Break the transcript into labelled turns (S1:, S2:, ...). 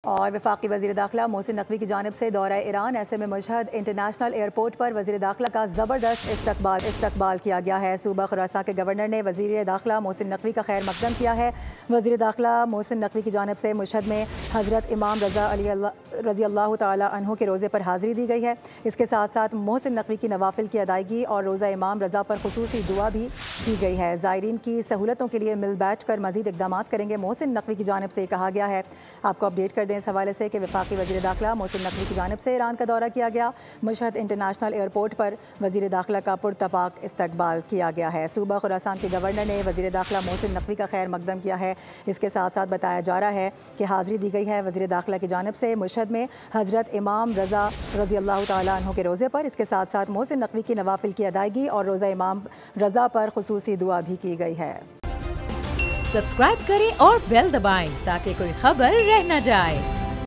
S1: और वफाकी वज़ीर दाखिला मोहसिन नकवी की जानिब से दौरा ईरान ऐसे में मशहद इंटरनेशनल एयरपोर्ट पर वज़ीर दाखिला का ज़बरदस्त इस्तकबाल किया गया है। सूबा खुरासान के गवर्नर ने वज़ीर दाखिला मोहसिन नकवी का खैर मकदम किया है। वज़ीर दाखिला मोहसिन नकवी की जानिब से मशहद में हज़रत इमाम रज़ी अल्लाह तआला अन्हु के रोज़े पर हाज़िरी दी गई है। इसके साथ साथ मोहसिन नकवी की नवाफिल की अदायगी और रोज़ा इमाम रज़ा पर खुसूसी दुआ भी की गई है। ज़ायरीन की सहूलतों के लिए मिल बैठ कर मज़ीद इक़दाम करेंगे मोहसिन नकवी की जानिब से कहा गया है। आपको अपडेट कर दें इस हवाले से कि वफाकी वज़ीर दाखिला मोहसिन नकवी की जानिब से ईरान का दौरा किया गया। मशहद इंटरनेशनल एयरपोर्ट पर वज़ीर दाखिला का पुरतपाक इस्तकबाल किया गया है। सूबा खुरासान के गवर्नर ने वज़ीर दाखिला मोहसिन नकवी का खैर मकदम किया है। इसके साथ साथ बताया जा रहा है कि हाज़िरी दी गई है वज़ीर दाखिला की जानिब से मशहद में हज़रत इमाम रज़ा रज़ी अल्लाह तआला अन्हु के रोज़े पर। इसके साथ साथ मोहसिन नकवी की नवाफिल की अदायगी और रोज़ा इमाम रज़ा पर खुसूसी दुआ भी की गई है।
S2: सब्सक्राइब करें और बेल दबाएं ताकि कोई खबर रह न जाए।